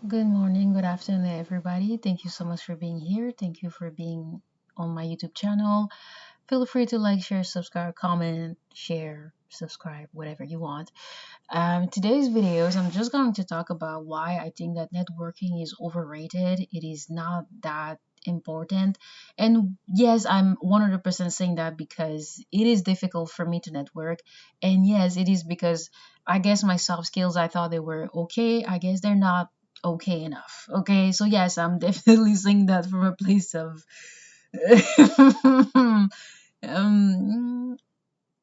Good morning, good afternoon, everybody. Thank you so much for being here. Thank you for being on my YouTube channel. Feel free to like, share, subscribe, comment, share, subscribe, whatever you want. Today's videos, I'm just going to talk about why I think that networking is overrated. It is not that important. And yes, I'm 100% saying that because it is difficult for me to network. And yes, it is because I guess my soft skills, I thought they were okay. I guess they're not okay enough. Okay, so yes, I'm definitely saying that from a place of um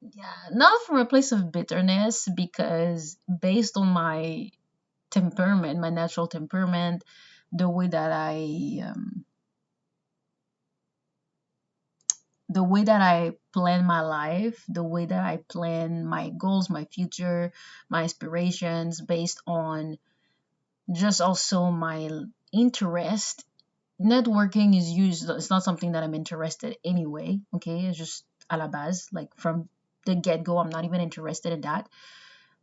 yeah, not from a place of bitterness, because based on my temperament, my natural temperament, the way that I plan my life, the way that I plan my goals, my future, my aspirations, based on just also my interest. Networking is used, it's not something that I'm interested anyway. Okay, it's just a la base, like from the get-go, I'm not even interested in that.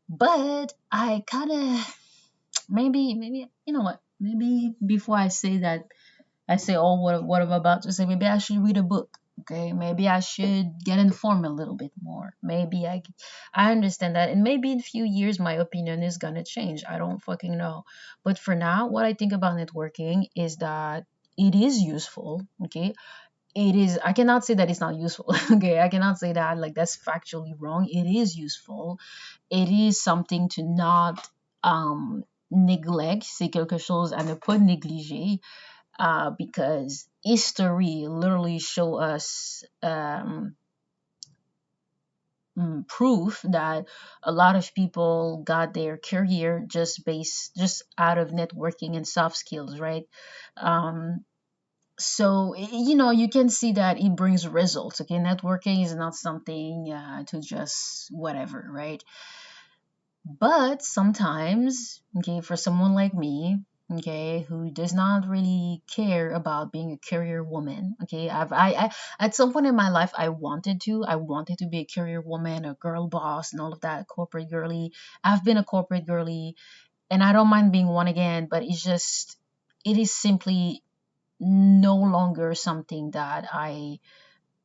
But I kind of, maybe you know what, maybe before I say that, I say all what I'm about to say, maybe I should read a book. Okay, maybe I should get informed a little bit more. Maybe I understand that, and maybe in a few years my opinion is gonna change. I don't fucking know. But for now, what I think about networking is that it is useful. Okay, it is. I cannot say that it's not useful. Okay, I cannot say that, like, that's factually wrong. It is useful. It is something to not neglect. C'est quelque chose à ne pas négliger, because history literally show us proof that a lot of people got their career just out of networking and soft skills, right? um, so you can see that it brings results. Okay, networking is not something to just whatever, right? But sometimes, okay, for someone like me, okay, who does not really care about being a career woman, okay, I at some point in my life I wanted to be a career woman, a girl boss, and all of that, corporate girly. I've been a corporate girly, and I don't mind being one again, but it is simply no longer something that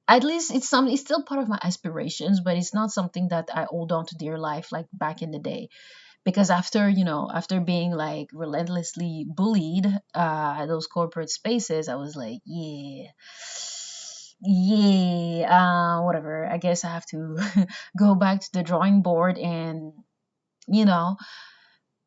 at least it's still part of my aspirations, but it's not something that I hold on to dear life like back in the day. Because after being like relentlessly bullied at those corporate spaces, I was like, yeah, whatever, I guess I have to go back to the drawing board, and you know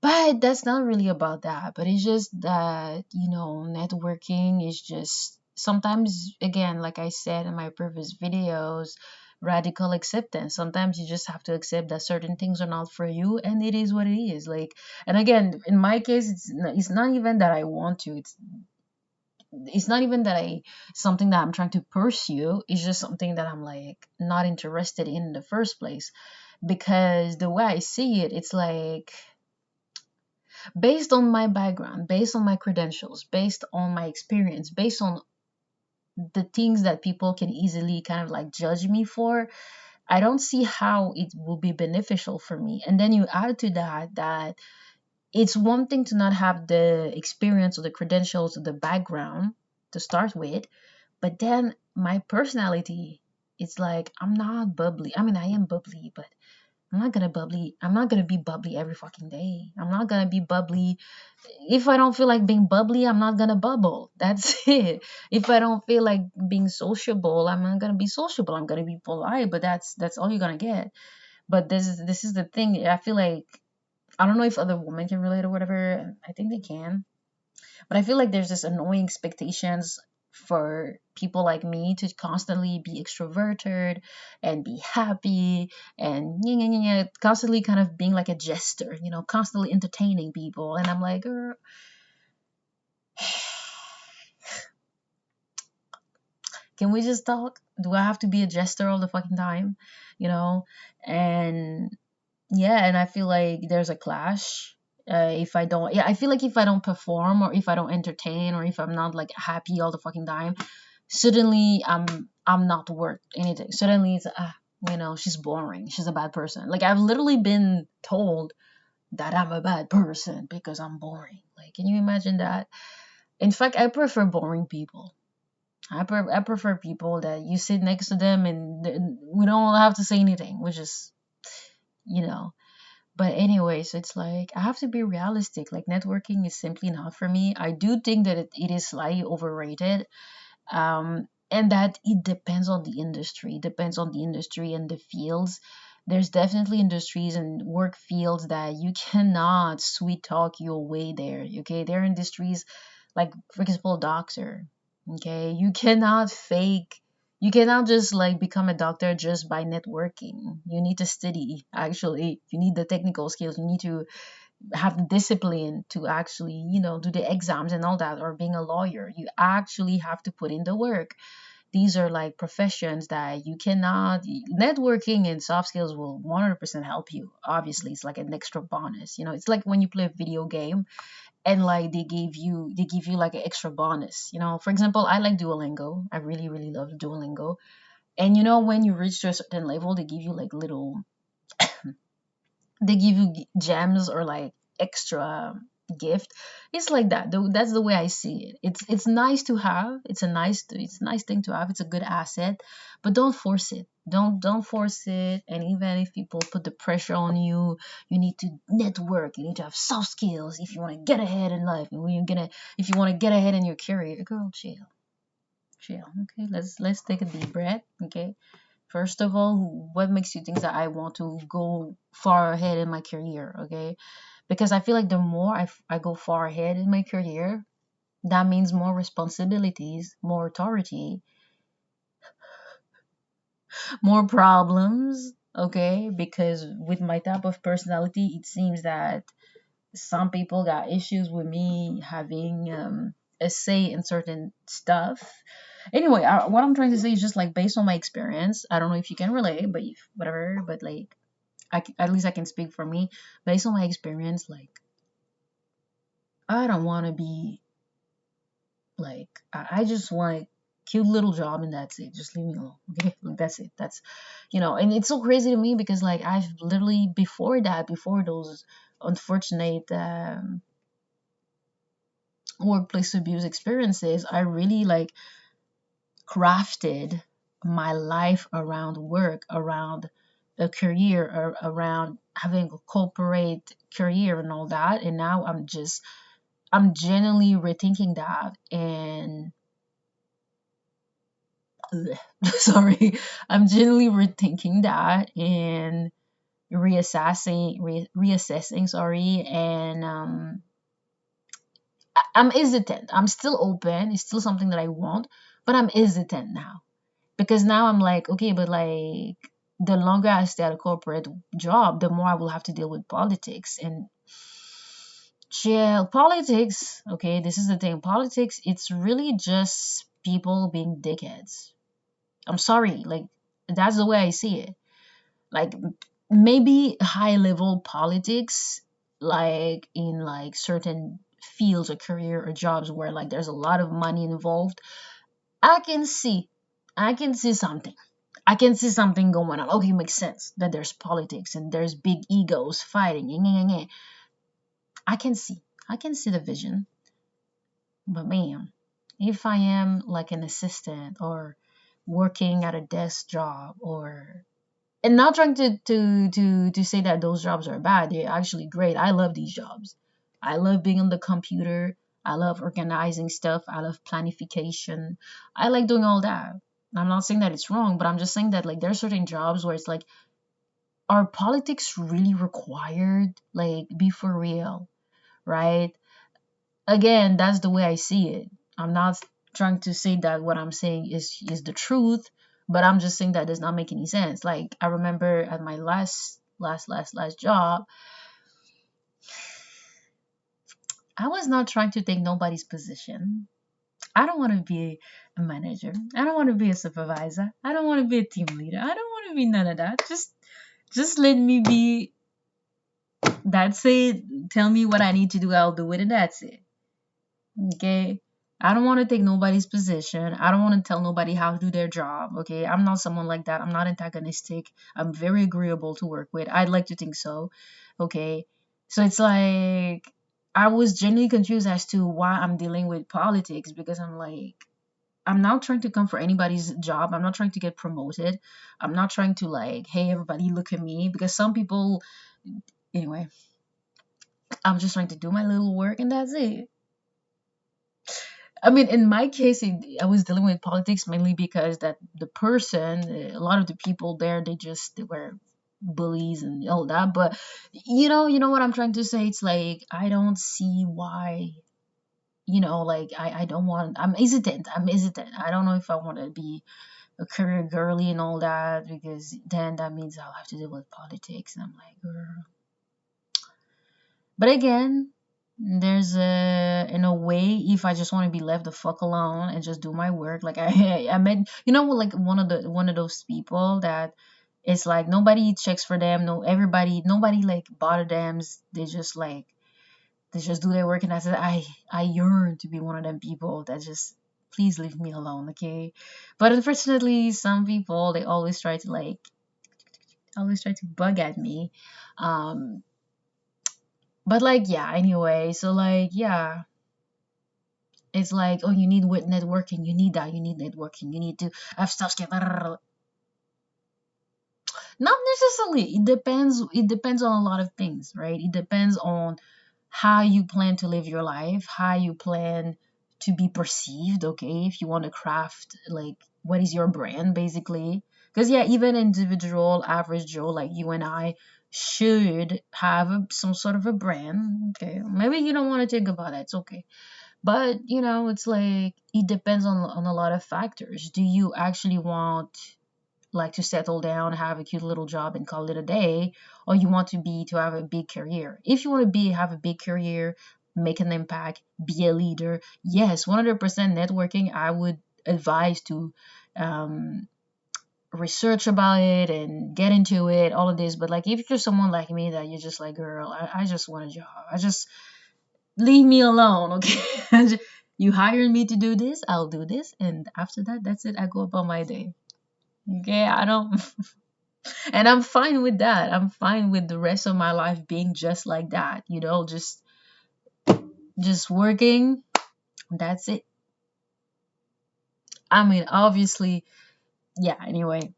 but that's not really about that. But it's just that, networking is just sometimes, again, like I said in my previous videos, radical acceptance. Sometimes you just have to accept that certain things are not for you, and it is what it is. Like, and again, in my case, it's not even that I want to. It's not even that I something that I'm trying to pursue. It's just something that I'm like not interested in the first place. Because the way I see it, it's like, based on my background, based on my credentials, based on my experience, based on the things that people can easily kind of like judge me for, I don't see how it will be beneficial for me. And then you add to that it's one thing to not have the experience or the credentials or the background to start with, but then my personality, it's like I'm not bubbly. I mean, I am bubbly, but I'm not gonna be bubbly every fucking day. I'm not gonna be bubbly. If I don't feel like being bubbly, I'm not gonna bubble. That's it. If I don't feel like being sociable, I'm not gonna be sociable. I'm gonna be polite, but that's all you're gonna get. But this is the thing. I feel like, I don't know if other women can relate or whatever. I think they can. But I feel like there's this annoying expectations for people like me to constantly be extroverted and be happy and constantly kind of being like a jester, constantly entertaining people. And I'm like, can we just talk? Do I have to be a jester all the fucking time? You know? And yeah, and I feel like there's a clash. If I don't, yeah, I feel like if I don't perform, or if I don't entertain, or if I'm not like happy all the fucking time, suddenly I'm not worth anything. Suddenly it's she's boring. She's a bad person. Like, I've literally been told that I'm a bad person because I'm boring. Like, can you imagine that? In fact, I prefer boring people. I prefer people that you sit next to them and we don't have to say anything. We just, you know. But anyways, it's like I have to be realistic. Like networking is simply not for me. I do think that it is slightly overrated, and that it depends on the industry, depends on the industry and the fields. There's definitely industries and work fields that you cannot sweet talk your way there. Okay, there are industries like, for example, doctor. Okay, you cannot fake. You cannot just like become a doctor just by networking. You need to study. Actually, you need the technical skills. You need to have the discipline to actually, do the exams and all that, or being a lawyer. You actually have to put in the work. These are like professions that you cannot, networking and soft skills will 100% help you. Obviously, it's like an extra bonus. It's like when you play a video game and like they give you like an extra bonus. For example, I like Duolingo. I really, really love Duolingo. And when you reach to a certain level, they give you gems or like extra gift. It's like that though. That's the way I see it. It's nice to have. It's a nice thing to have. It's a good asset, but don't force it. Don't force it. And even if people put the pressure on you, you need to network. You need to have soft skills if you want to get ahead in life. And when you're gonna if you want to get ahead in your career, girl, chill. Chill. Okay, let's take a deep breath. Okay, first of all, what makes you think that I want to go far ahead in my career? Okay, because I feel like the more I go far ahead in my career, that means more responsibilities, more authority, more problems. Okay, because with my type of personality, it seems that some people got issues with me having a say in certain stuff. Anyway, what I'm trying to say is just like based on my experience. I don't know if you can relate, but if, whatever. But like, at least I can speak for me based on my experience. Like, I don't want to be like I just want a cute little job and that's it. Just leave me alone. Okay, like, that's it. And it's so crazy to me because like I've literally before those unfortunate workplace abuse experiences, I really like crafted my life around work, around a career, or around having a corporate career and all that. And now I'm genuinely rethinking that and sorry, I'm genuinely rethinking that and reassessing, sorry, and I'm hesitant. I'm still open. It's still something that I want, but I'm hesitant now because now I'm like, okay, but like the longer I stay at a corporate job, the more I will have to deal with politics and chill politics. Okay, this is the thing. Politics, it's really just people being dickheads. I'm sorry, like that's the way I see it. Like maybe high level politics, like in like certain fields or career or jobs where like there's a lot of money involved. I can see, I can see something. I can see something going on. Okay, makes sense that there's politics and there's big egos fighting. I can see. I can see the vision. But man, if I am like an assistant or working at a desk job, or and not trying to say that those jobs are bad, they're actually great. I love these jobs. I love being on the computer. I love organizing stuff. I love planification. I like doing all that. I'm not saying that it's wrong, but I'm just saying that like there are certain jobs where it's like, are politics really required? Like, be for real, right? Again, that's the way I see it. I'm not trying to say that what I'm saying is the truth, but I'm just saying that does not make any sense. Like I remember at my last job, I was not trying to take nobody's position. I don't want to be a manager. I don't want to be a supervisor. I don't want to be a team leader. I don't want to be none of that. Just let me be. That's it. Tell me what I need to do. I'll do it, and that's it. Okay. I don't want to take nobody's position. I don't want to tell nobody how to do their job. Okay. I'm not someone like that. I'm not antagonistic. I'm very agreeable to work with. I'd like to think so. Okay. So it's like, I was genuinely confused as to why I'm dealing with politics, because I'm like, I'm not trying to come for anybody's job. I'm not trying to get promoted. I'm not trying to like, hey, everybody look at me, because some people, anyway, I'm just trying to do my little work and that's it. I mean, in my case, I was dealing with politics mainly because that the person, a lot of the people there, they were bullies and all that. But you know what I'm trying to say. It's like I don't see why. Like I don't want. I'm hesitant. I'm hesitant. I don't know if I want to be a career girly and all that, because then that means I'll have to deal with politics. And I'm like, girl. But again, there's a in a way, if I just want to be left the fuck alone and just do my work, like I met, like one of those people that it's like nobody checks for them, nobody like bother them. They just like they just do their work, and I yearn to be one of them people that just please leave me alone, okay? But unfortunately, some people they always try to bug at me. Um, but like yeah, anyway, so like yeah, it's like, oh, you need with networking, you need that, you need networking, you need to have stuff. Not necessarily. It depends on a lot of things, right? It depends on how you plan to live your life, how you plan to be perceived, okay? If you want to craft like what is your brand basically. Because yeah, even individual average Joe like you and I should have some sort of a brand, okay? Maybe you don't want to think about that, it's okay. But it's like it depends on a lot of factors. Do you actually want like to settle down, have a cute little job and call it a day, or you want to have a big career? If you want to be have a big career, make an impact, be a leader, yes, 100% networking. I would advise to um, research about it and get into it, all of this. But like if you're someone like me that you're just like, girl, I just want a job. I just leave me alone, okay? You hired me to do this, I'll do this, and after that, that's it. I go about my day. Okay, I don't. And I'm fine with that. I'm fine with the rest of my life being just like that, just working. That's it. I mean, obviously, yeah, anyway.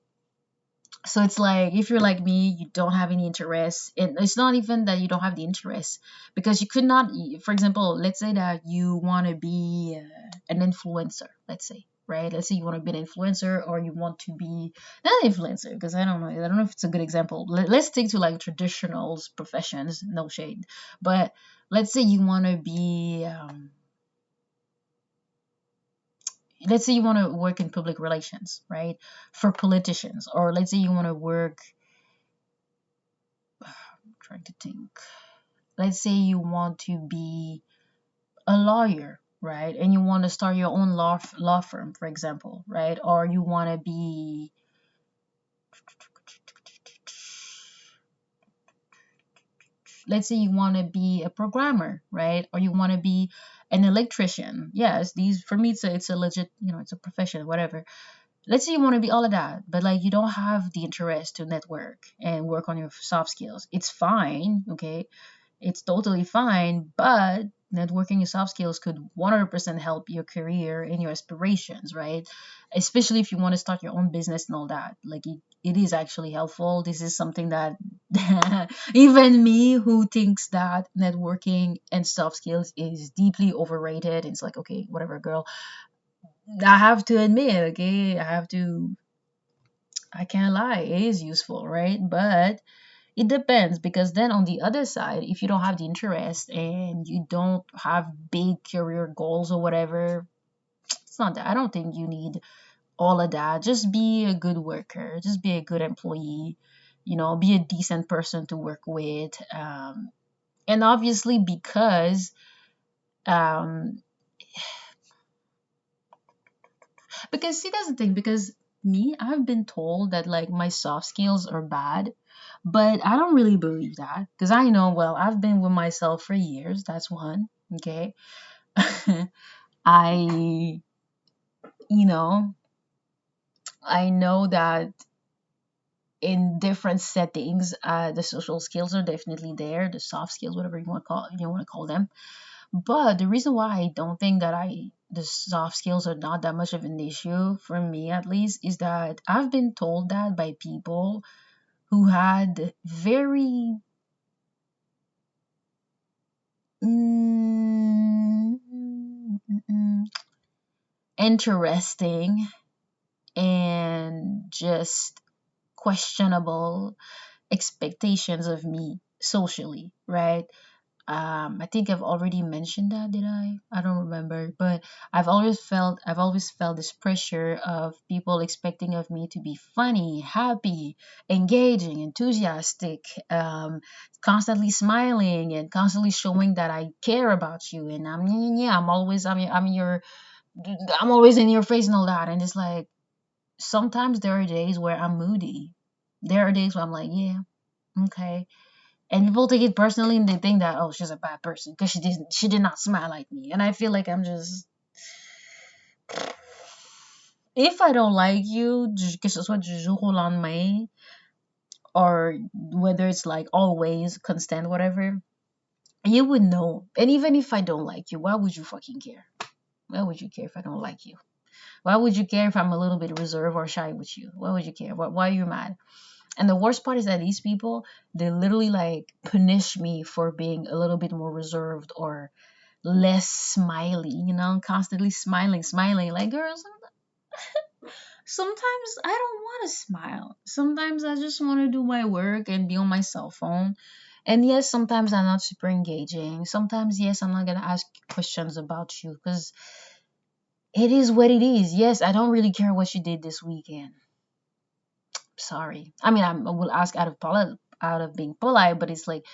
So it's like if you're like me, you don't have any interest. And it's not even that you don't have the interest, because you could not, for example, let's say that you want to be an influencer, let's say, right? Let's say you want to be an influencer, or you want to be not an influencer, because I don't know if it's a good example. Let's stick to like traditional professions, no shade. But let's say you want to be let's say you want to work in public relations, right? For politicians, or let's say you want to work, trying to think. Let's say you want to be a lawyer, right? And you want to start your own law firm, for example, right? Or you want to be, let's say you want to be a programmer, right? Or you want to be an electrician. Yes, these for me it's a legit, it's a profession, whatever. Let's say you want to be all of that, but like you don't have the interest to network and work on your soft skills. It's fine, okay? It's totally fine, but networking and soft skills could 100% help your career and your aspirations, right? Especially if you want to start your own business and all that. Like it is actually helpful. This is something that even me who thinks that networking and soft skills is deeply overrated, it's like, okay, whatever, girl. I have to admit, okay, I can't lie, it is useful, right? But it depends, because then on the other side, if you don't have the interest and you don't have big career goals or whatever, it's not that. I don't think you need all of that. Just be a good worker, just be a good employee, be a decent person to work with. And obviously, um, because see, that's the thing, because me, I've been told that like my soft skills are bad, but I don't really believe that, because I know, well, I've been with myself for years. That's one. Okay. I, you know, I know that in different settings. The social skills are definitely there, the soft skills, whatever you want to call them. But the reason why I don't think that I the soft skills are not that much of an issue for me, at least, is that I've been told that by people who had very mm, interesting and just questionable expectations of me socially, right? I think I've already mentioned that, did I? I don't remember, but I've always felt this pressure of people expecting of me to be funny, happy, engaging, enthusiastic, constantly smiling and constantly showing that I care about you. And yeah, I'm always in your face and all that. And it's like sometimes there are days where I'm moody. There are days where I'm like, yeah, okay, and people take it personally and they think that, oh, she's a bad person because she did not smile like me. And I feel like I'm just, if I don't like you, que ce soit du jour au lendemain, or whether it's like always constant, whatever, you would know. And even if I don't like you, why would you fucking care? Why would you care if I don't like you? Why would you care if I'm a little bit reserved or shy with you? Why would you care? Why are you mad? And the worst part is that these people, they literally like punish me for being a little bit more reserved or less smiley, constantly smiling. Like, girls, sometimes I don't want to smile. Sometimes I just want to do my work and be on my cell phone. And yes, sometimes I'm not super engaging. Sometimes, yes, I'm not going to ask questions about you because it is what it is. Yes, I don't really care what you did this weekend. Sorry. I mean, I will ask out of being polite, but it's like,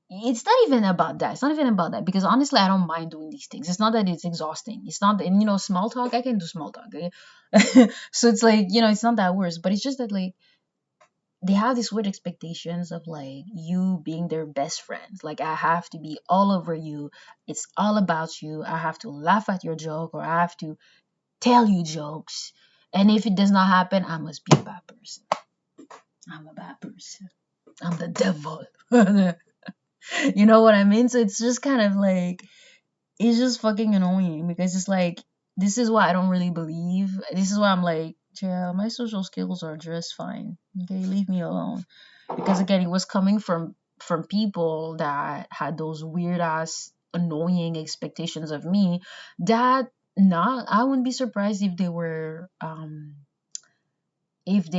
it's not even about that. It's not even about that because honestly, I don't mind doing these things. It's not that it's exhausting. It's not, and small talk. I can do small talk. Okay? So it's like, it's not that worse. But it's just that like they have these weird expectations of like you being their best friends. Like I have to be all over you. It's all about you. I have to laugh at your joke or I have to tell you jokes. And if it does not happen, I must be a bad person. I'm a bad person. I'm the devil. You know what I mean? So it's just kind of like it's just fucking annoying because it's like this is why I don't really believe. This is why I'm like, yeah, my social skills are just fine. Okay, leave me alone. Because again, it was coming from people that had those weird ass annoying expectations of me that not I wouldn't be surprised if they were from if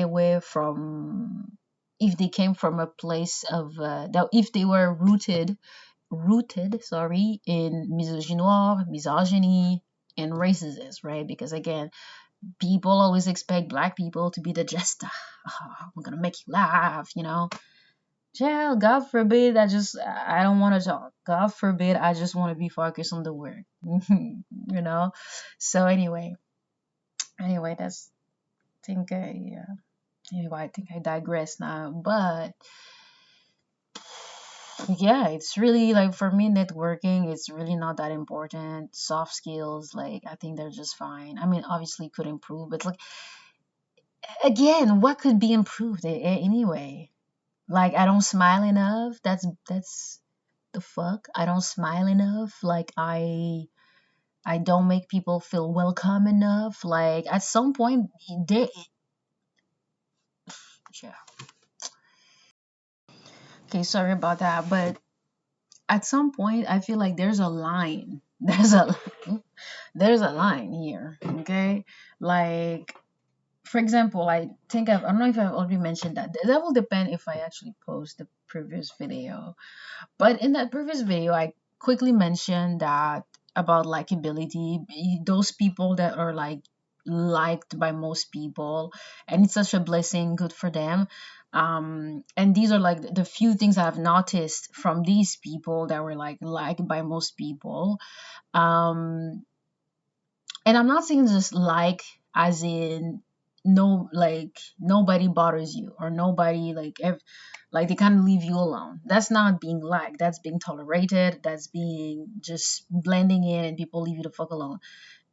they came from a place of that if they were rooted, sorry, in misogyny, and racism, right? Because again, people always expect black people to be the jester. Oh, I'm gonna make you laugh. Yeah, God forbid. I don't want to talk. God forbid. I just want to be focused on the work. So anyway, that's think I yeah. Anyway, I think I digress now, but yeah, it's really like for me, networking, it's really not that important. Soft skills, like I think they're just fine. I mean, obviously could improve, but like again, what could be improved anyway? Like I don't smile enough. That's the fuck. I don't smile enough. Like I don't make people feel welcome enough. Like at some point they yeah. Okay, sorry about that, but at some point I feel like there's a line. There's a line here, okay? Like, for example, I don't know if I've already mentioned that. That will depend if I actually post the previous video. But in that previous video, I quickly mentioned that about likability, those people that are like liked by most people, and it's such a blessing, good for them. And these are like the few things I've noticed from these people that were like liked by most people. Um, and I'm not saying just like as in no like nobody bothers you or nobody like they kind of leave you alone. That's not being liked. That's being tolerated. That's being just blending in and people leave you the fuck alone.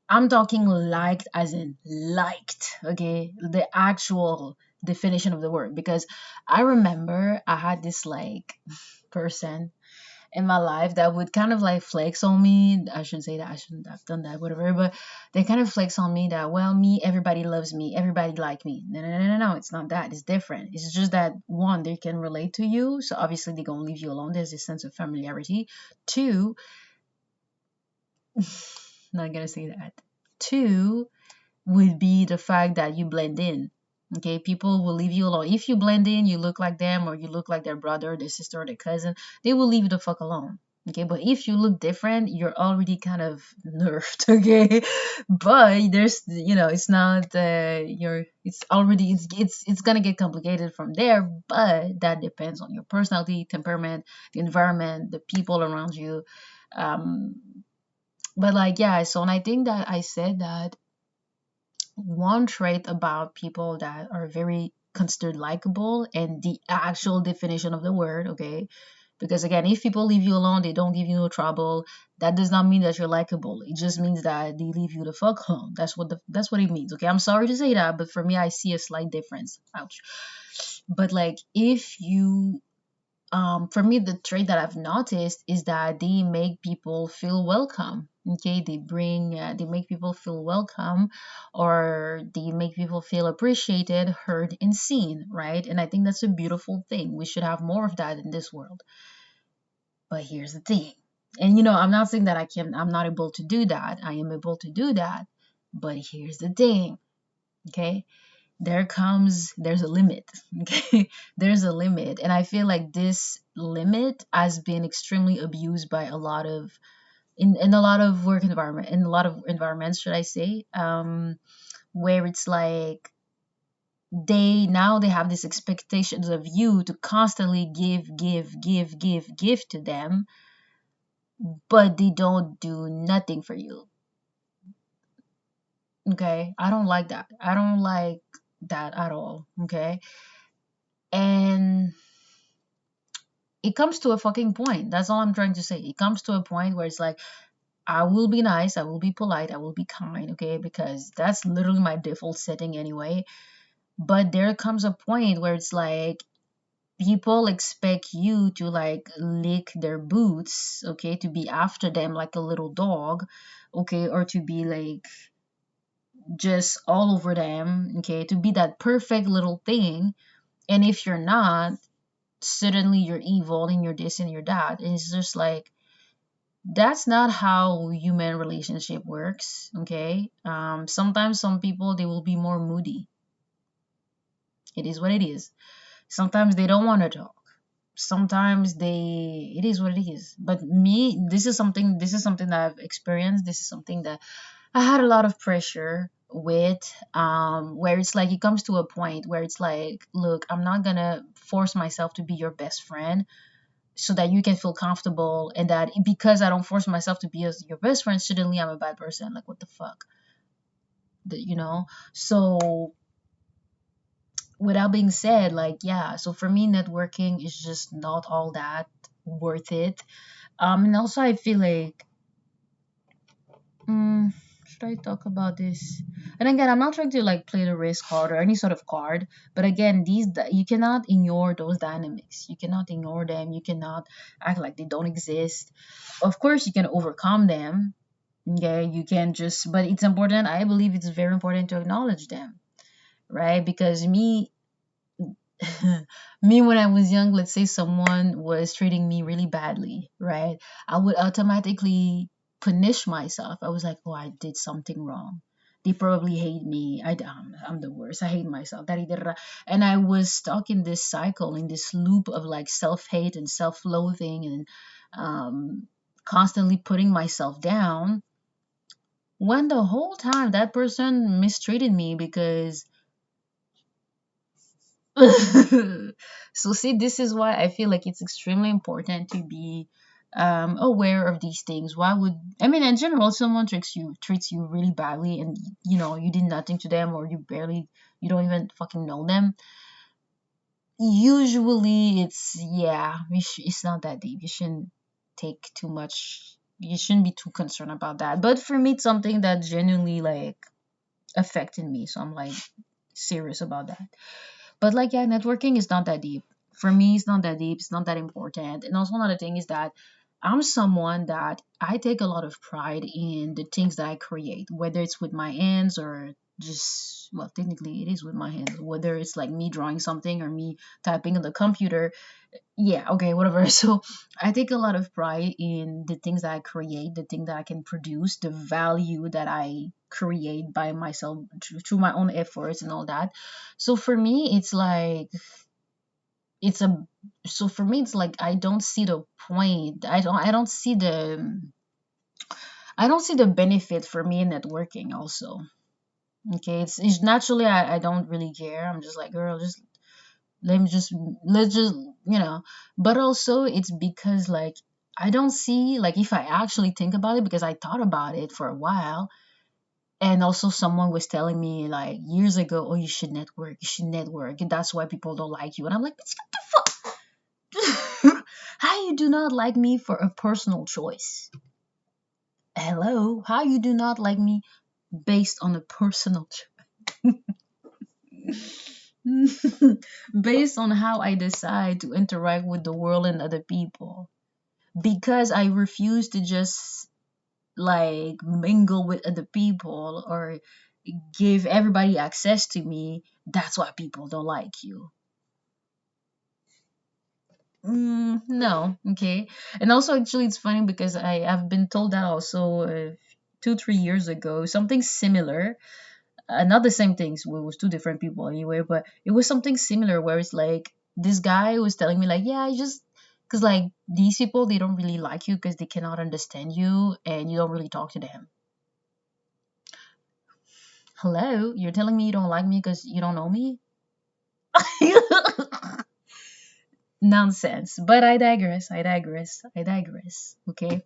I'm talking liked as in liked, okay? The actual definition of the word. Because I remember I had this like person in my life that would kind of like flex on me. I shouldn't say that. I shouldn't have done that, whatever. But they kind of flex on me that, well, me, everybody loves me, everybody like me. No, no, no, no, no. It's not that. It's different. It's just that one, they can relate to you, so obviously they're gonna leave you alone. There's this sense of familiarity. Two, not gonna say that. Two would be the fact that you blend in. Okay, people will leave you alone. If you blend in, you look like them, or you look like their brother, their sister, or their cousin, they will leave you the fuck alone. Okay, but if you look different, you're already kind of nerfed. Okay, but there's, it's not, it's already, it's gonna get complicated from there. But that depends on your personality, temperament, the environment, the people around you. Um, but like, yeah, so, and I think that I said that one trait about people that are very considered likable, and the actual definition of the word, okay? Because again, if people leave you alone, they don't give you no trouble, that does not mean that you're likable. It just means that they leave you the fuck alone. That's what it means. Okay, I'm sorry to say that, but for me, I see a slight difference. Ouch. But like, if you for me, the trait that I've noticed is that they make people feel welcome. Okay, they make people feel welcome, or they make people feel appreciated, heard, and seen, right? And I think that's a beautiful thing. We should have more of that in this world. But here's the thing, and I'm not saying that I'm not able to do that. I am able to do that. But here's the thing, okay? There's a limit. Okay, there's a limit, and I feel like this limit has been extremely abused by a lot of, in a lot of work environment, in a lot of environments, should I say, where it's like they have these expectations of you to constantly give to them, but they don't do nothing for you. Okay, I don't like that. I don't like that at all. Okay, and it comes to a fucking point. That's all I'm trying to say. It comes to a point where it's like, I will be nice, I will be polite, I will be kind, okay? Because that's literally my default setting anyway. But there comes a point where it's like, people expect you to like lick their boots, okay? To be after them like a little dog, okay? Or to be like just all over them, okay? To be that perfect little thing. And if you're not, suddenly you're evil and you're this and you're that. And it's just like, that's not how human relationship works. Okay, sometimes some people, they will be more moody. It is what it is. Sometimes they don't want to talk. Sometimes it is what it is. But me, this is something that I've experienced. This is something that I had a lot of pressure with, where it's like, it comes to a point where it's like, look, I'm not gonna force myself to be your best friend so that you can feel comfortable, and that because I don't force myself to be your best friend, suddenly I'm a bad person. Like, what the fuck? So, with that being said, like, yeah, so for me, networking is just not all that worth it. And also, I feel like, mm, should I talk about this? And again, I'm not trying to like play the risk card or any sort of card, but again, you cannot ignore those dynamics. You cannot ignore them. You cannot act like they don't exist. Of course, you can overcome them. Okay, you can just, but it's important. I believe it's very important to acknowledge them, right? Because me, when I was young, let's say someone was treating me really badly, right? I would automatically punish myself. I was like, oh, I did something wrong. They probably hate me. I'm the worst. I hate myself. And I was stuck in this cycle, in this loop of like self hate and self loathing, and constantly putting myself down, when the whole time that person mistreated me. Because so, see, this is why I feel like it's extremely important to be aware of these things. Why would, I mean, in general, someone treats you really badly, and you did nothing to them, or you don't even fucking know them. Usually, it's not that deep. You shouldn't take too much. You shouldn't be too concerned about that. But for me, it's something that genuinely like affected me, so I'm like serious about that. But like, yeah, networking is not that deep. For me, it's not that deep. It's not that important. And also another thing is that I'm someone that I take a lot of pride in the things that I create, whether it's with my hands or just, well, technically it is with my hands, whether it's like me drawing something or me typing on the computer. Yeah, okay, whatever. So I take a lot of pride in the things that I create, the thing that I can produce, the value that I create by myself through my own efforts and all that. So for me, it's like it's a so for me it's like I don't see the point. I don't see the benefit for me in networking also. Okay, it's naturally I don't really care. I'm just like, girl, just let me just let's just but also it's because like I don't see, like, if I actually think about it, because I thought about it for a while, and also someone was telling me like years ago, oh, you should network, and that's why people don't like you. And I'm like, bitch, what the fuck? How you do not like me for a personal choice? Hello, how you do not like me based on a personal based on how I decide to interact with the world and other people, because I refuse to just like mingle with other people or give everybody access to me. That's why people don't like you. No, okay. And also, actually, it's funny because I've been told that also 2 3 years ago, something similar. Not the same things. It was two different people anyway, but it was something similar where it's like this guy was telling me like, yeah, I just because like these people they don't really like you because they cannot understand you and you don't really talk to them. Hello, you're telling me you don't like me because you don't know me? Nonsense. But I digress. I digress. I digress. Okay.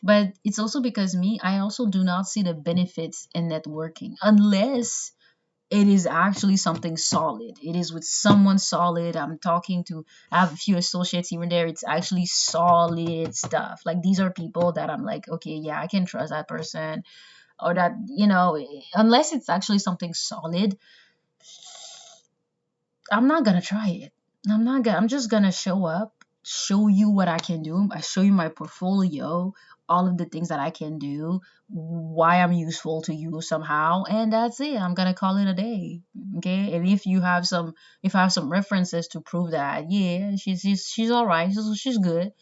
But it's also because me, I also do not see the benefits in networking unless it is actually something solid. It is with someone solid. I'm talking to, I have a few associates here and there. It's actually solid stuff. Like these are people that I'm like, okay, yeah, I can trust that person. Or that, unless it's actually something solid, I'm not gonna try it. I'm just gonna show up, show you what I can do. I show you my portfolio, all of the things that I can do, why I'm useful to you somehow, and that's it. I'm gonna call it a day. Okay. And if I have some references to prove that, yeah, she's all right. She's good.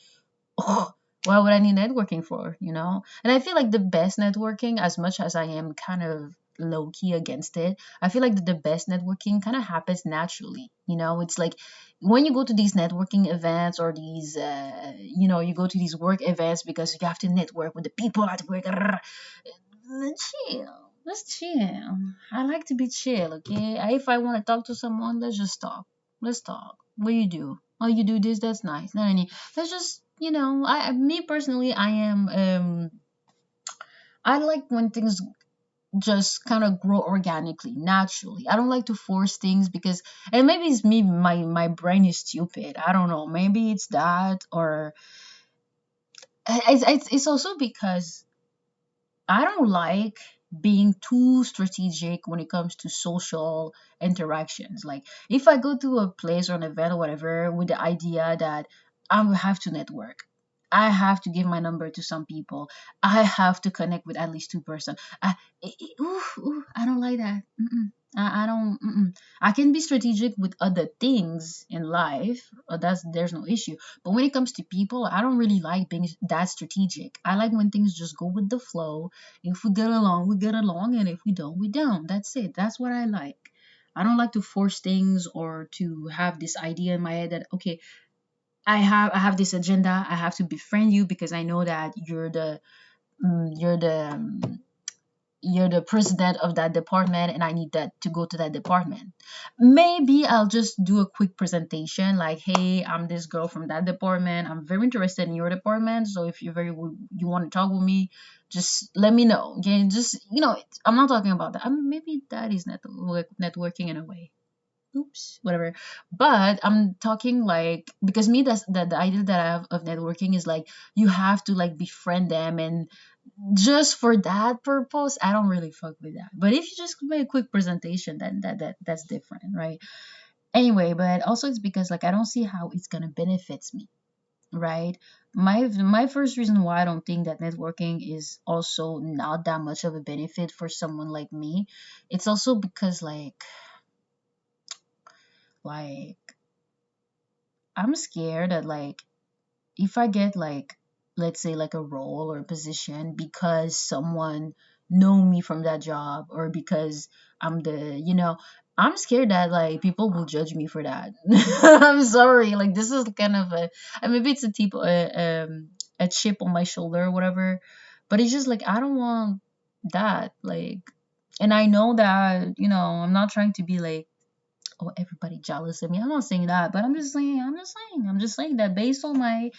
Oh, why would I need networking for, And I feel like the best networking, as much as I am kind of low key against it, I feel like the best networking kind of happens naturally. It's like when you go to these networking events or these, you go to these work events because you have to network with the people at work. Chill. Let's chill. I like to be chill, okay? If I want to talk to someone, let's just talk. Let's talk. What you do? Oh, you do this. That's nice. Not any. That's just, me personally, I like when things just kind of grow organically, naturally. I don't like to force things because, and maybe it's me, my brain is stupid. I don't know. Maybe it's that, or it's also because I don't like being too strategic when it comes to social interactions. Like if I go to a place or an event or whatever with the idea that I will have to network, I have to give my number to some people, I have to connect with at least two person. I don't like that. I don't. I can be strategic with other things in life. There's no issue. But when it comes to people, I don't really like being that strategic. I like when things just go with the flow. If we get along, we get along, and if we don't, we don't. That's it. That's what I like. I don't like to force things or to have this idea in my head that okay, I have this agenda. I have to befriend you because I know that mm, you're the um, you're the president of that department and I need that to go to that department. Maybe I'll just do a quick presentation like, hey, I'm this girl from that department. I'm very interested in your department. So if you want to talk with me, just let me know. Okay, just I'm not talking about that. Maybe that is networking in a way. Oops, whatever. But I'm talking like because me that's the idea that I have of networking is like you have to like befriend them and just for that purpose, I don't really fuck with that. But if you just make a quick presentation, then that's different, right? Anyway, but also it's because like I don't see how it's gonna benefits me, right? My first reason why I don't think that networking is also not that much of a benefit for someone like me, it's also because like I'm scared that like if I get like, let's say like a role or position because someone know me from that job, or because I'm the, I'm scared that like people will judge me for that. I'm sorry, like this is kind of maybe it's a tip, a chip on my shoulder or whatever, but it's just like I don't want that, like, and I know that, I'm not trying to be like, oh, everybody jealous of me. I'm not saying that, but I'm just saying that based on my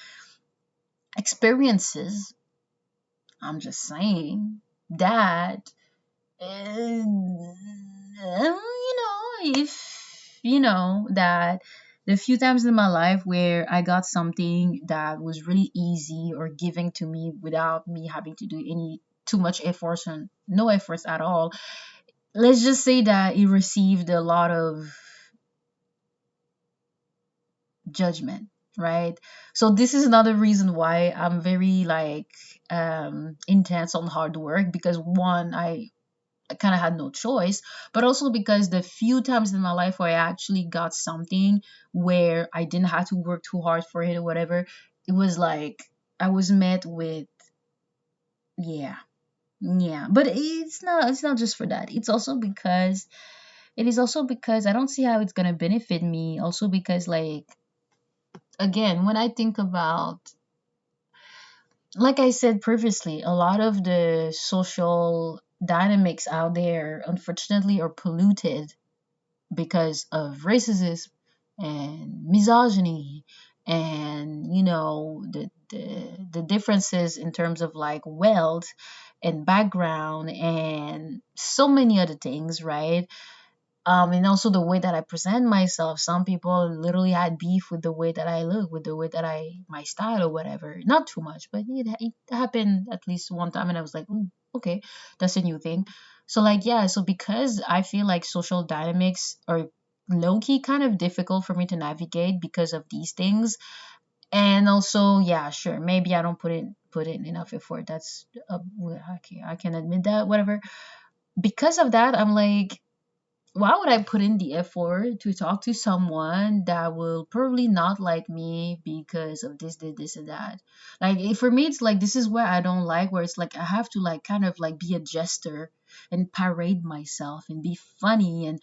experiences, I'm just saying that, if that the few times in my life where I got something that was really easy or given to me without me having to do any too much efforts and no efforts at all, let's just say that it received a lot of judgment, right? So this is another reason why I'm very like intense on hard work, because one, I kind of had no choice, but also because the few times in my life where I actually got something where I didn't have to work too hard for it or whatever, it was like I was met with, yeah, yeah. But it's not just for that. It is also because I don't see how it's gonna benefit me. Also because like, again, when I think about, like I said previously, a lot of the social dynamics out there unfortunately are polluted because of racism and misogyny, and the differences in terms of like wealth and background and so many other things, right? And also the way that I present myself. Some people literally had beef with the way that I look, with the way that my style or whatever. Not too much, but it happened at least one time, and I was like, "Ooh, okay, that's a new thing." So like, yeah, so because I feel like social dynamics are low key kind of difficult for me to navigate because of these things, and also, yeah, sure, maybe I don't put in enough effort. That's okay, I can admit that, whatever. Because of that, I'm like, why would I put in the effort to talk to someone that will probably not like me because of this, and that? Like, for me, it's like this is where I don't like, where it's like I have to like kind of like be a jester and parade myself and be funny and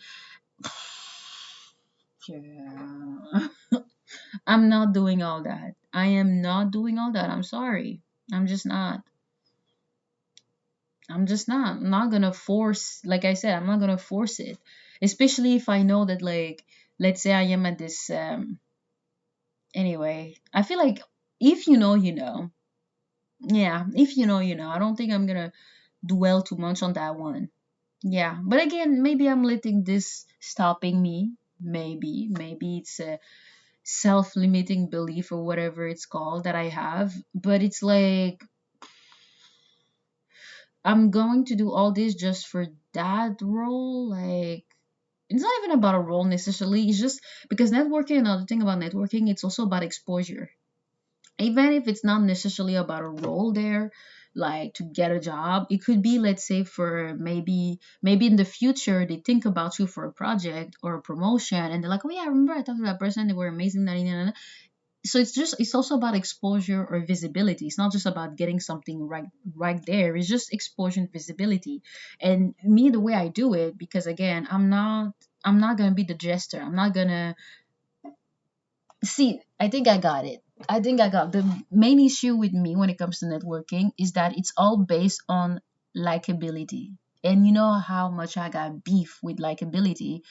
yeah. I'm not doing all that. I am not doing all that. I'm sorry. I'm just not. I'm just not. I'm not gonna force, like I said, I'm not gonna force it. Especially if I know that, like, let's say I am at this, anyway, I feel like if you know, you know. Yeah, if you know, you know. I don't think I'm gonna dwell too much on that one. Yeah, but again, maybe I'm letting this stopping me. Maybe it's a self limiting belief or whatever it's called that I have. But it's like, I'm going to do all this just for that role. Like, it's not even about a role necessarily. It's just because networking, another thing about networking, it's also about exposure. Even if it's not necessarily about a role there, like to get a job, it could be, let's say, for maybe in the future they think about you for a project or a promotion, and they're like, oh yeah, I remember I talked to that person, they were amazing, da, da, da, da. So it's also about exposure or visibility. It's not just about getting something right there. It's just exposure and visibility. And me, the way I do it, because again, I'm not gonna be the jester. I'm not gonna see. I think I got it. I think I got the main issue with me when it comes to networking is that it's all based on likability. And you know how much I got beef with likability,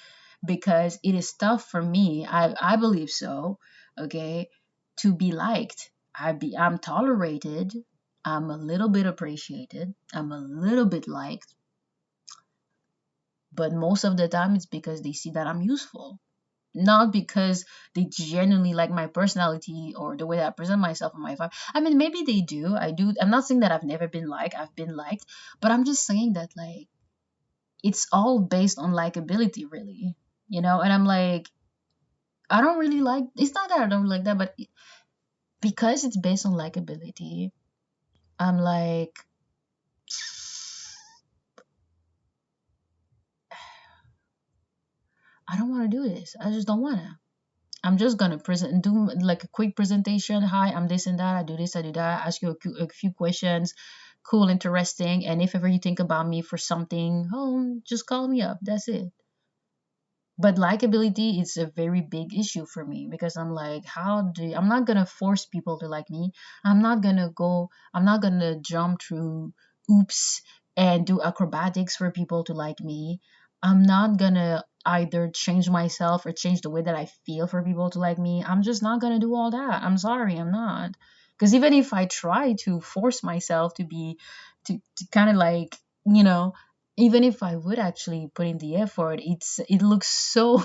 because it is tough for me. I believe so. Okay, to be liked. I'm tolerated. I'm a little bit appreciated. I'm a little bit liked, but most of the time it's because they see that I'm useful, not because they genuinely like my personality or the way that I present myself on my vibe. I mean, maybe they do. I do. I'm not saying that I've never been liked. I've been liked, but I'm just saying that like it's all based on likability, really. And I'm like, I don't really like, it's not that I don't like that, but because it's based on likability, I'm like, I don't want to do this. I just don't want to. I'm just gonna present, do like a quick presentation. Hi, I'm this and that. I do this, I do that. Ask you a few questions. Cool, interesting. And if ever you think about me for something, oh, just call me up. That's it. But likability is a very big issue for me because I'm like, I'm not gonna force people to like me. I'm not gonna jump through oops and do acrobatics for people to like me. I'm not gonna either change myself or change the way that I feel for people to like me. I'm just not gonna do all that. I'm sorry, I'm not. Because even if I try to force myself to be, to kind of like, you know, even if I would actually put in the effort, it looks so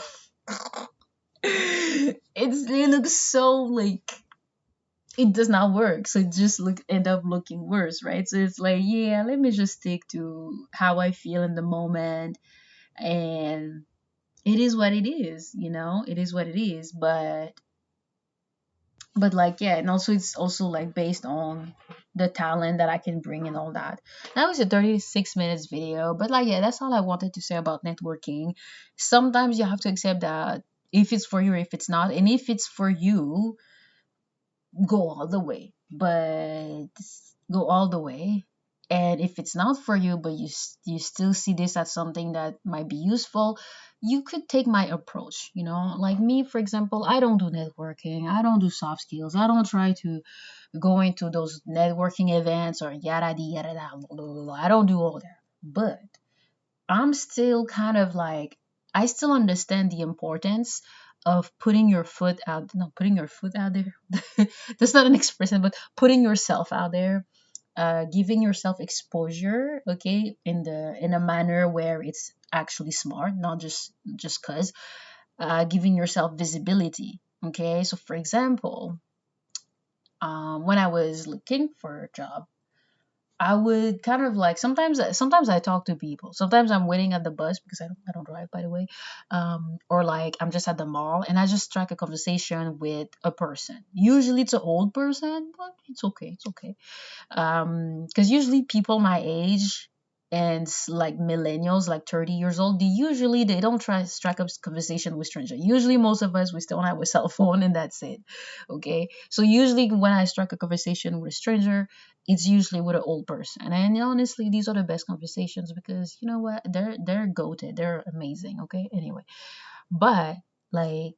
it looks so like it does not work. So it just end up looking worse, right? So it's like, yeah, let me just stick to how I feel in the moment, and it is what it is, it is what it is. But like, yeah, and also it's also like based on the talent that I can bring and all that. That was a 36 minutes video, but like, yeah, that's all I wanted to say about networking. Sometimes you have to accept that if it's for you or if it's not, and if it's for you, go all the way. But go all the way. And if it's not for you, but you still see this as something that might be useful, you could take my approach. Like me, for example, I don't do networking, I don't do soft skills, I don't try to go into those networking events or yada yada yada. Blah, blah, blah, blah. I don't do all that. But I'm still kind of like, I still understand the importance of putting your foot out, no, putting your foot out there. That's not an expression, but putting yourself out there, giving yourself exposure, okay, in a manner where it's actually smart, not just cause, giving yourself visibility. Okay, so for example, when I was looking for a job, I would kind of like, sometimes I talk to people. Sometimes I'm waiting at the bus because I don't drive, by the way. Or like I'm just at the mall and I just strike a conversation with a person. Usually it's an old person, but it's okay. It's okay. Because usually people my age and like millennials, like 30 years old, they don't try to strike up conversation with strangers. Usually most of us, we still have a cell phone and that's it. Okay, so usually when I strike a conversation with a stranger, it's usually with an old person. And honestly, these are the best conversations because you know what, they're goated, they're amazing. Okay, anyway, but like,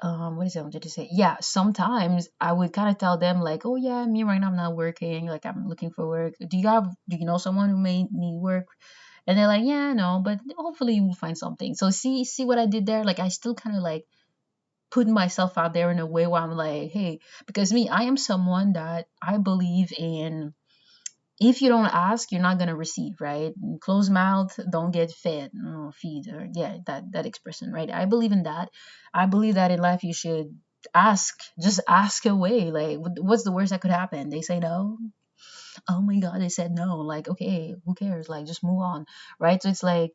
what is it I wanted to say? Yeah, sometimes I would kind of tell them like, oh yeah, me right now I'm not working, like I'm looking for work. Do you know someone who may need work? And they're like, yeah, no, but hopefully we'll find something. So see what I did there? Like I still kind of like put myself out there in a way where I'm like, hey, because me, I am someone that I believe in, if you don't ask, you're not gonna receive, right? Closed mouth don't get fed. Feed, or yeah, that expression, right? I believe in that. I believe that in life you should ask, just ask away. Like, what's the worst that could happen? They say no. Oh my god, they said no. Like, okay, who cares? Like, just move on, right? So it's like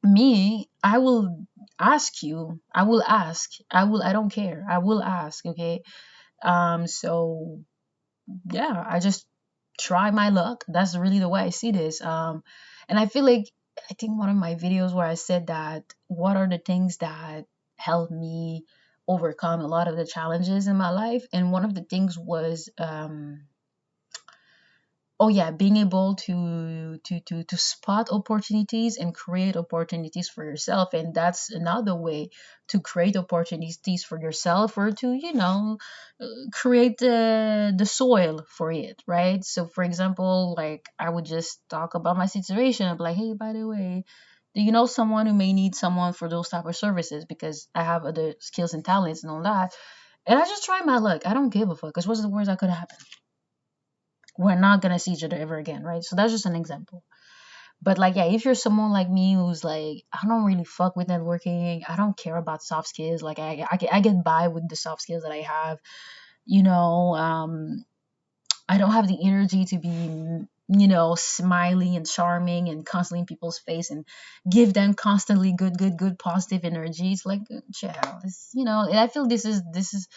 me, I will ask you. I will ask. I will. I don't care. I will ask. Okay. So yeah, I just try my luck. That's really the way I see this. And I feel like, I think one of my videos where I said that what are the things that helped me overcome a lot of the challenges in my life, and one of the things was, oh yeah, being able to spot opportunities and create opportunities for yourself. And that's another way to create opportunities for yourself, or to create the soil for it, right? So for example, like I would just talk about my situation. I'm like, hey, by the way, do you know someone who may need someone for those type of services, because I have other skills and talents and all that. And I just try my luck. I don't give a fuck, because what's the worst that could happen? We're not gonna see each other ever again, right? So that's just an example. But like, yeah, if you're someone like me who's like, I don't really fuck with networking, I don't care about soft skills. Like, I get by with the soft skills that I have. You know, I don't have the energy to be smiling and charming and constantly in people's face and give them constantly good positive energy. It's like, child, and I feel this is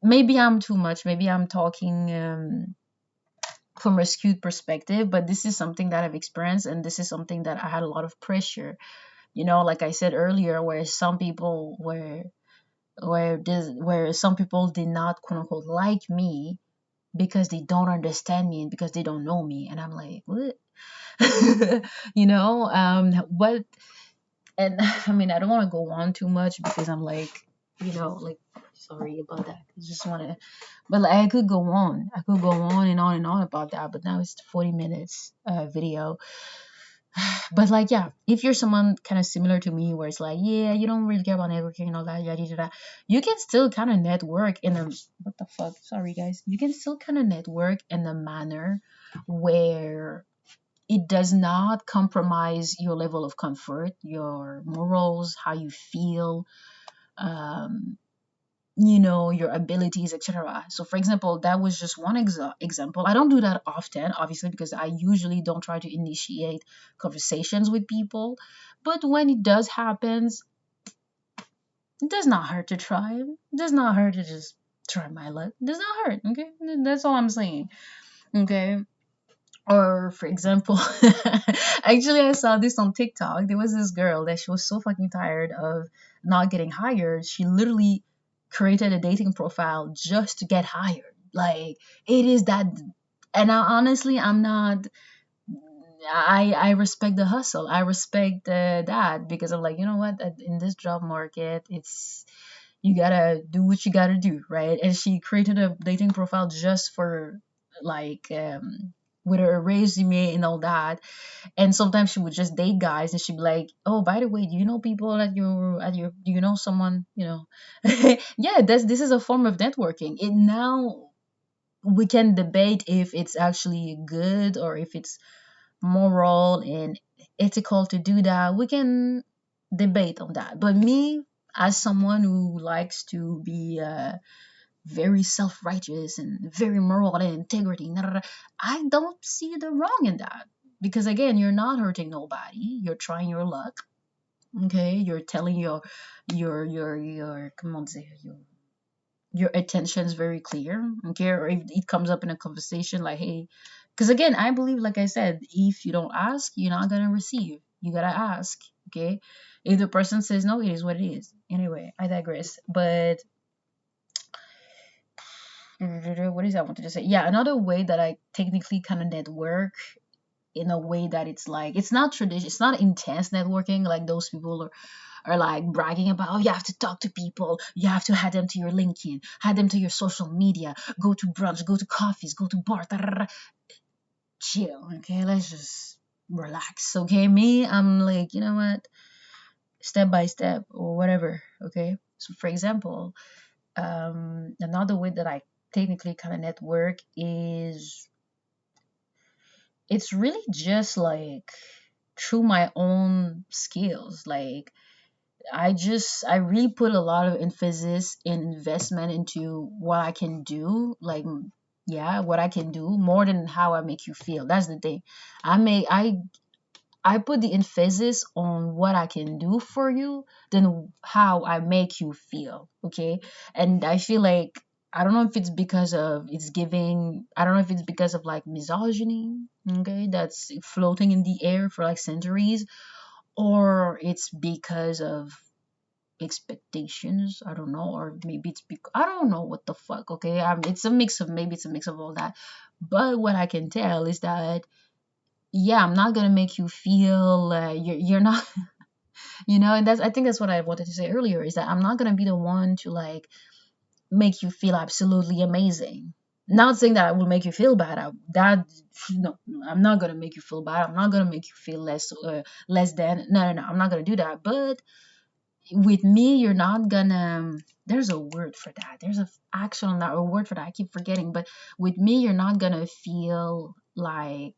maybe I'm too much. Maybe I'm talking from a skewed perspective, but this is something that I've experienced, and this is something that I had a lot of pressure. Like I said earlier, where some people where some people did not quote unquote like me because they don't understand me and because they don't know me, and I'm like, what? What? And I mean, I don't want to go on too much because I'm like, sorry about that. I just want to, but like, I could go on. I could go on and on and on about that, but now it's 40 minutes video. But like, yeah, if you're someone kind of similar to me, where it's like, yeah, you don't really care about networking and all that, yada yada, you can still kind of network in a what the fuck? Sorry, guys. You can still kind of network in a manner where it does not compromise your level of comfort, your morals, how you feel, um, your abilities, etc. So, for example, that was just one example. I don't do that often, obviously, because I usually don't try to initiate conversations with people. But when it does happen, it does not hurt to try. It does not hurt to just try my luck. It does not hurt. Okay, that's all I'm saying. Okay. Or for example, actually I saw this on TikTok. There was this girl that she was so fucking tired of not getting hired. She literally created a dating profile just to get hired. Like it is that, and honestly, I'm not. I respect the hustle. I respect that because I'm like, you know what? In this job market, it's you gotta do what you gotta do, right? And she created a dating profile just for like with her resume and all that. And sometimes she would just date guys and she'd be like, oh, by the way, do you know people at your do you know someone, yeah, this is a form of networking. It now we can debate if it's actually good or if it's moral and ethical to do that. We can debate on that. But me, as someone who likes to be very self-righteous and very moral and integrity, I don't see the wrong in that. Because again, you're not hurting nobody. You're trying your luck. Okay, you're telling your comment dire, your attention is very clear. Okay, or if it comes up in a conversation like, hey, because again, I believe, like I said, if you don't ask, you're not gonna receive. You gotta ask. Okay, if the person says no, it is what it is. Anyway, I digress. But what is that I wanted to say? Yeah, another way that I technically kind of network in a way that it's like it's not tradition, it's not intense networking like those people are like bragging about. Oh, you have to talk to people, you have to add them to your LinkedIn, add them to your social media, go to brunch, go to coffees, go to bar. Chill, okay? Let's just relax, okay? Me, I'm like, you know what? Step by step or whatever, okay? So, for example, another way that I technically kind of network is it's really just like through my own skills. Like I really put a lot of emphasis and investment into what I can do. Like, yeah, what I can do more than how I make you feel. That's the thing. I put the emphasis on what I can do for you than how I make you feel. Okay. And I feel like I don't know if it's because of it's giving I don't know if it's because of like misogyny, okay, that's floating in the air for like centuries, or it's because of expectations. I don't know, or maybe it's because I don't know what the fuck. Okay, it's a mix of maybe it's a mix of all that. But what I can tell is that yeah, I'm not gonna make you feel you're not, and that's I think that's what I wanted to say earlier is that I'm not gonna be the one to like make you feel absolutely amazing. Not saying that I will make you feel bad. That no, I'm not gonna make you feel bad. I'm not gonna make you feel less than. No, no, no. I'm not gonna do that. But with me, you're not gonna. There's a word for that. There's a action on that or word for that. I keep forgetting. But with me, you're not gonna feel like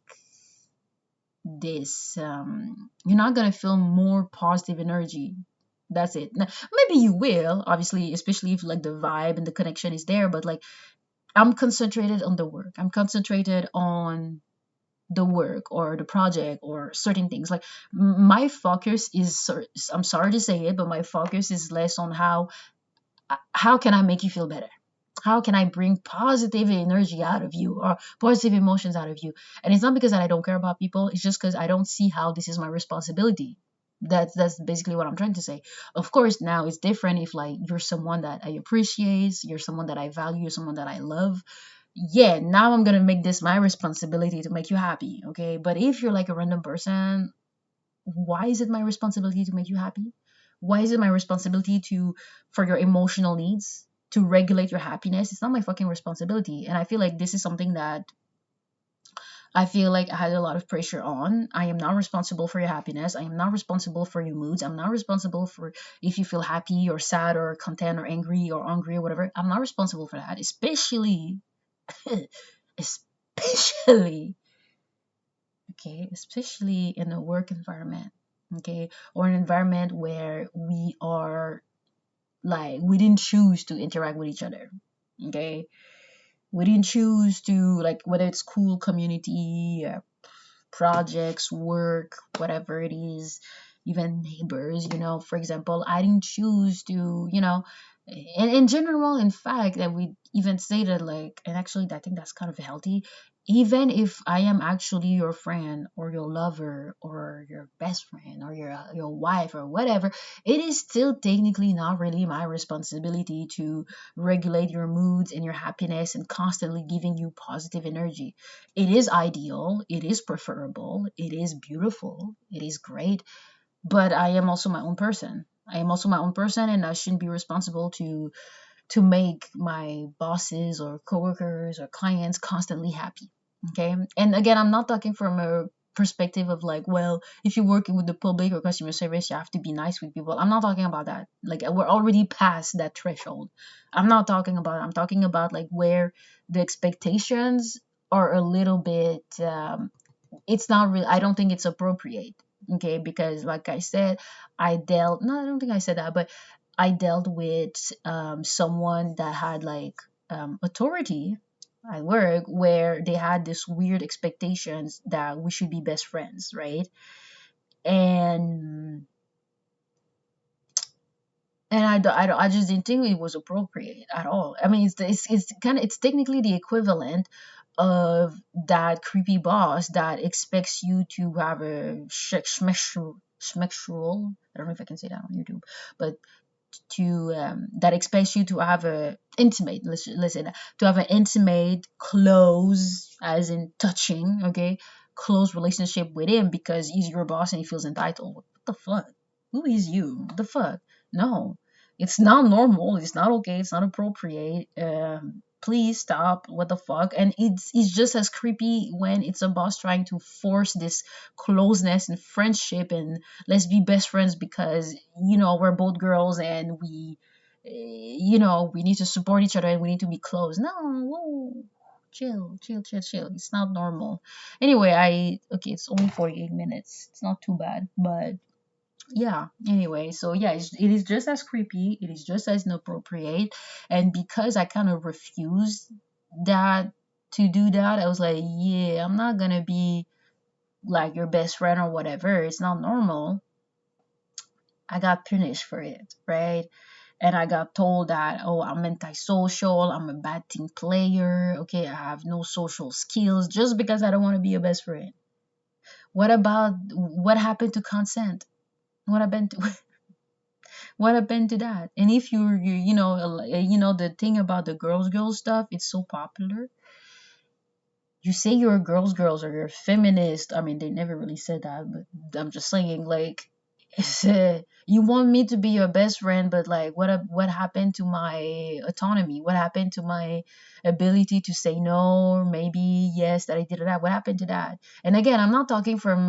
this. You're not gonna feel more positive energy. That's it. Now, maybe you will, obviously, especially if like the vibe and the connection is there. But like I'm concentrated on the work. I'm concentrated on the work or the project or certain things. Like my focus is, I'm sorry to say it, but my focus is less on how can I make you feel better? How can I bring positive energy out of you or positive emotions out of you? And it's not because that I don't care about people. It's just because I don't see how this is my responsibility. That's basically what I'm trying to say. Of course, now it's different if like you're someone that I appreciate, you're someone that I value, someone that I love. Yeah, now I'm gonna make this my responsibility to make you happy. Okay, but if you're like a random person, why is it my responsibility to make you happy? Why is it my responsibility to for your emotional needs, to regulate your happiness? It's not my fucking responsibility. And I feel like this is something that I feel like I had a lot of pressure on. I am not responsible for your happiness. I am not responsible for your moods. I'm not responsible for if you feel happy or sad or content or angry or hungry or whatever. I'm not responsible for that. Especially especially okay, especially in a work environment, okay, or an environment where we are like we didn't choose to interact with each other, okay, we didn't choose to like whether it's school, community, projects, work, whatever it is, even neighbors, for example, I didn't choose to, and in general, in fact, that we even say that like, and actually, I think that's kind of healthy. Even if I am actually your friend or your lover or your best friend or your wife or whatever, it is still technically not really my responsibility to regulate your moods and your happiness and constantly giving you positive energy. It is ideal, it is preferable, it is beautiful, it is great, but I am also my own person. I am also my own person, and I shouldn't be responsible to make my bosses or coworkers or clients constantly happy. Okay. And again, I'm not talking from a perspective of like, well, if you're working with the public or customer service, you have to be nice with people. I'm not talking about that. Like, we're already past that threshold. I'm not talking about I'm talking about like where the expectations are a little bit it's not really, I don't think it's appropriate. Okay, because like I said, I dealt no, I don't think I said that, but I dealt with someone that had like authority at work, where they had this weird expectations that we should be best friends, right? and and I just didn't think it was appropriate at all. I mean, it's kind of, it's technically the equivalent of that creepy boss that expects you to have a schmexual. I don't know if I can say that on YouTube, but to that expects you to have a intimate, let's say that, to have an intimate, close, as in touching, okay, close relationship with him because he's your boss and he feels entitled. What the fuck? Who is you? What the fuck? No, it's not normal. It's not okay. It's not appropriate. Please stop. What the fuck? And it's just as creepy when it's a boss trying to force this closeness and friendship and let's be best friends because we're both girls and we need to support each other and we need to be close. No, whoa, chill, chill, chill, chill. It's not normal. Anyway, okay, it's only 48 minutes. It's not too bad, but yeah, anyway, so yeah, it is just as creepy, it is just as inappropriate, and because I kind of refused that to do that, I was like, yeah, I'm not gonna be like your best friend or whatever. It's not normal. I got punished for it, right? And I got told that, oh, I'm antisocial, I'm a bad team player, okay, I have no social skills just because I don't want to be your best friend. What happened to consent? What happened to what happened to that? And if the thing about the girls stuff, it's so popular. You say you're a girls or you're a feminist. I mean, they never really said that, but I'm just saying, like, you want me to be your best friend, but like, what happened to my autonomy? What happened to my ability to say no, or maybe yes, that I did that? What happened to that? And again, I'm not talking from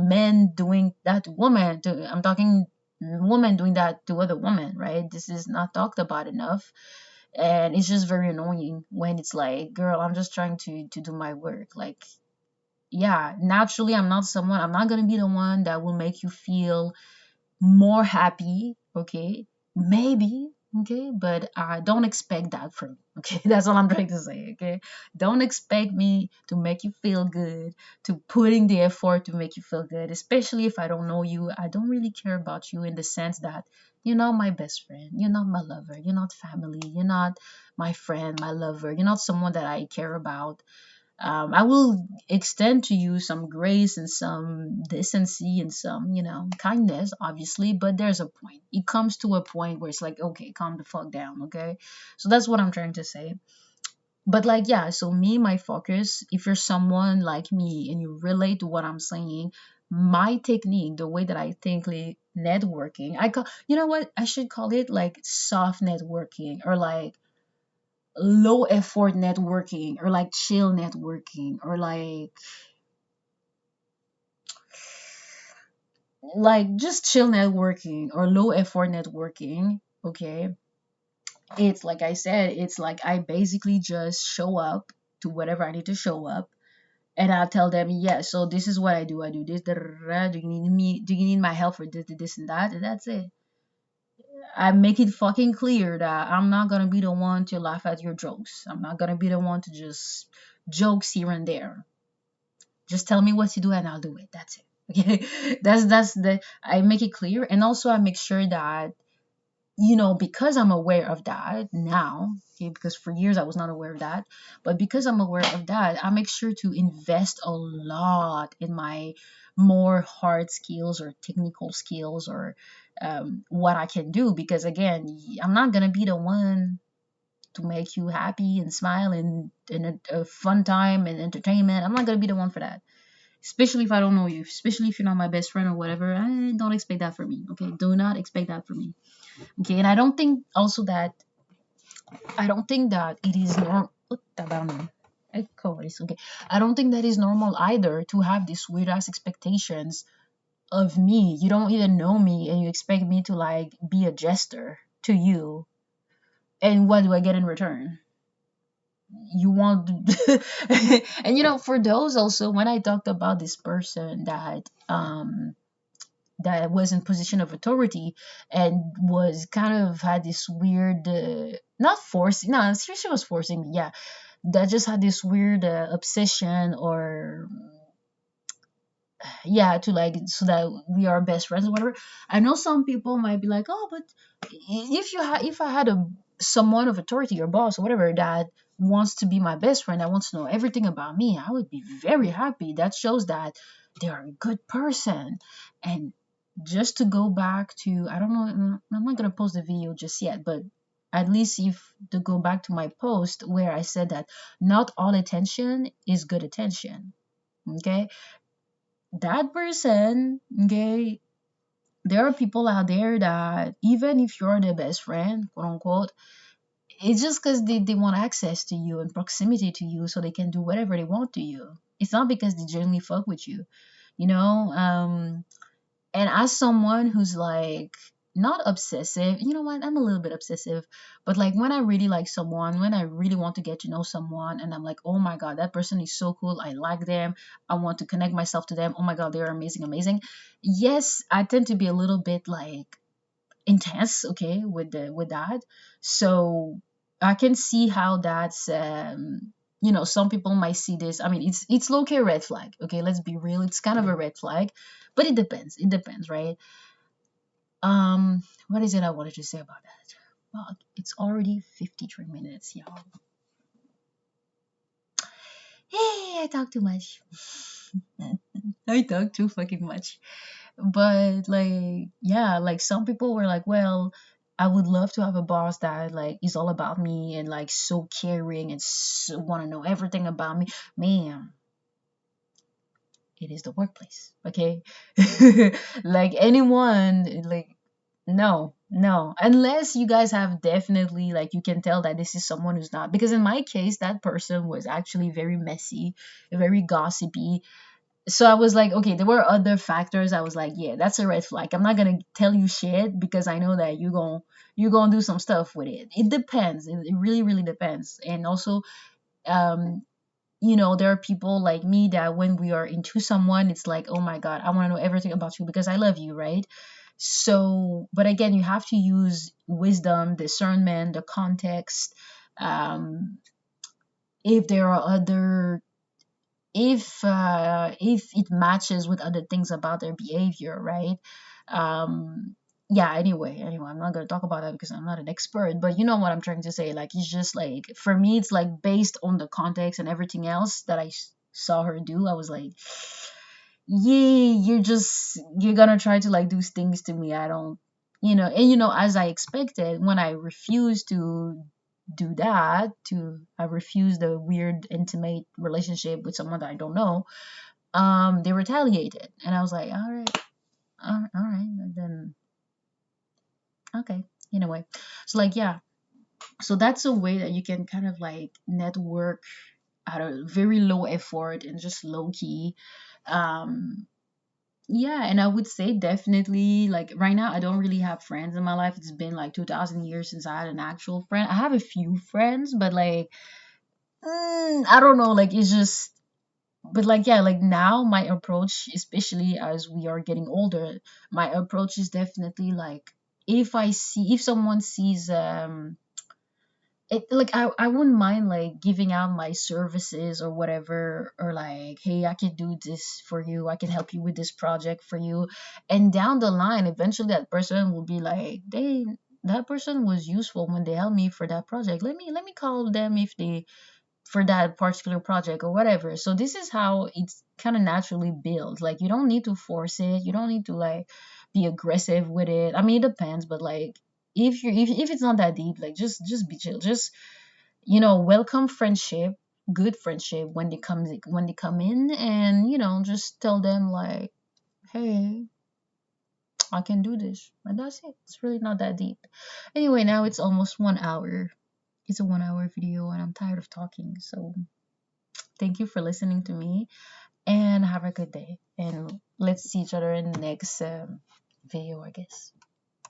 men doing that to women. I'm talking women doing that to other women, right? This is not talked about enough, and it's just very annoying when it's like, girl, I'm just trying to do my work. Like, yeah, naturally, I'm not gonna be the one that will make you feel more happy, okay? Maybe, Okay, but don't expect that from me. Okay, that's all I'm trying to say. Okay, don't expect me to make you feel good, to put in the effort to make you feel good, especially if I don't know you. I don't really care about you in the sense that you're not my best friend, you're not my lover, you're not family, you're not my friend, my lover, you're not someone that I care about. I will extend to you some grace and some decency and some, kindness, obviously, but there's a point. It comes to a point where it's like, okay, calm the fuck down, okay? So that's what I'm trying to say. But like, yeah, so me, my focus, if you're someone like me and you relate to what I'm saying, my technique, the way that I think networking, I call, you know what? I should call it like soft networking or like low effort networking or like chill networking or like just chill networking or low effort networking. Okay, it's like I said, it's like I basically just show up to whatever I need to show up, and I'll tell them, yeah, so this is what I do this, da, da, da, da. Do you need my help for this and that, and that's it. I make it fucking clear that I'm not gonna be the one to laugh at your jokes. I'm not gonna be the one to just jokes here and there. Just tell me what to do and I'll do it. That's it. Okay. That's the I make it clear, and also I make sure that because I'm aware of that now, okay, because for years I was not aware of that, but because I'm aware of that, I make sure to invest a lot in my more hard skills or technical skills or what I can do, because again, I'm not gonna be the one to make you happy and smile and in a fun time and entertainment. I'm not gonna be the one for that, especially if I don't know you, especially if you're not my best friend or whatever. I don't expect that from me. Okay, do not expect that from me. Okay, and I don't think that it is normal. Okay, I don't think that is normal either to have these weird ass expectations of me. You don't even know me and you expect me to like be a jester to you. And what do I get in return? You want and for those also, when I talked about this person that was in position of authority and was kind of had this weird not forcing, no, she was forcing me, yeah, that just had this weird obsession or yeah, to like so that we are best friends or whatever. I know some people might be like, oh, but if I had a someone of authority or boss or whatever that wants to be my best friend, that wants to know everything about me, I would be very happy. That shows that they are a good person. And just to go back to, I don't know, I'm not gonna post the video just yet, but at least if to go back to my post where I said that not all attention is good attention. Okay, that person, okay, there are people out there that even if you're their best friend, quote unquote, it's just because they want access to you and proximity to you so they can do whatever they want to you. It's not because they genuinely fuck with you, you know? And as someone who's like not obsessive, you know what? I'm a little bit obsessive, but like when I really like someone, when I really want to get to know someone, and I'm like, oh my god, that person is so cool. I like them. I want to connect myself to them. Oh my god, they're amazing, amazing. Yes, I tend to be a little bit like intense, okay, with that. So I can see how that's some people might see this. I mean, it's low key red flag. Okay, let's be real. It's kind of a red flag, but it depends. It depends, right? What is it I wanted to say about that? Well, it's already 53 minutes, y'all. Hey, I talk too much. I talk too fucking much. But like, yeah, like some people were like, well, I would love to have a boss that like is all about me and like so caring and so want to know everything about me. Man, it is the workplace, okay? Like anyone, like no, no, unless you guys have definitely like you can tell that this is someone who's not. Because in my case, that person was actually very messy, very gossipy. So I was like, okay, there were other factors. I was like, yeah, that's a red flag. I'm not gonna tell you shit because I know that you gonna do some stuff with it. It depends. It really, really depends. And also, um, there are people like me that when we are into someone, it's like, oh my god, I want to know everything about you because I love you, right? So, but again, you have to use wisdom, discernment, the context. Um if there are other, if it matches with other things about their behavior, right? Yeah, anyway, I'm not going to talk about that because I'm not an expert, but you know what I'm trying to say. Like, it's just like, for me, it's like based on the context and everything else that I saw her do. I was like, yeah, you're gonna try to like do things to me. I don't, and as I expected, when I refused to do that, to I refused the weird intimate relationship with someone that I don't know, they retaliated. And I was like, all right, all right, and then okay, anyway. So like, yeah, so that's a way that you can kind of like network at a very low effort and just low key. um Yeah, and I would say definitely, like, right now I don't really have friends in my life. It's been like 2000 years since I had an actual friend. I have a few friends, but like, I don't know, like, it's just, but like, yeah, like now my approach, especially as we are getting older, my approach is definitely like, if someone sees, like, I wouldn't mind like giving out my services or whatever, or like, hey, I can do this for you, I can help you with this project for you. And down the line, eventually that person will be like, that person was useful when they helped me for that project. Let me call them if they, for that particular project or whatever. So this is how it's kind of naturally built. Like, you don't need to force it. You don't need to like be aggressive with it. I mean, it depends, but like, if it's not that deep, like, just be chill. Just, welcome friendship, good friendship when they come in, and just tell them like, hey, I can do this, and that's it. It's really not that deep. Anyway, now it's almost 1 hour. It's a 1 hour video, and I'm tired of talking. So thank you for listening to me, and have a good day. And let's see each other in the next video, I guess.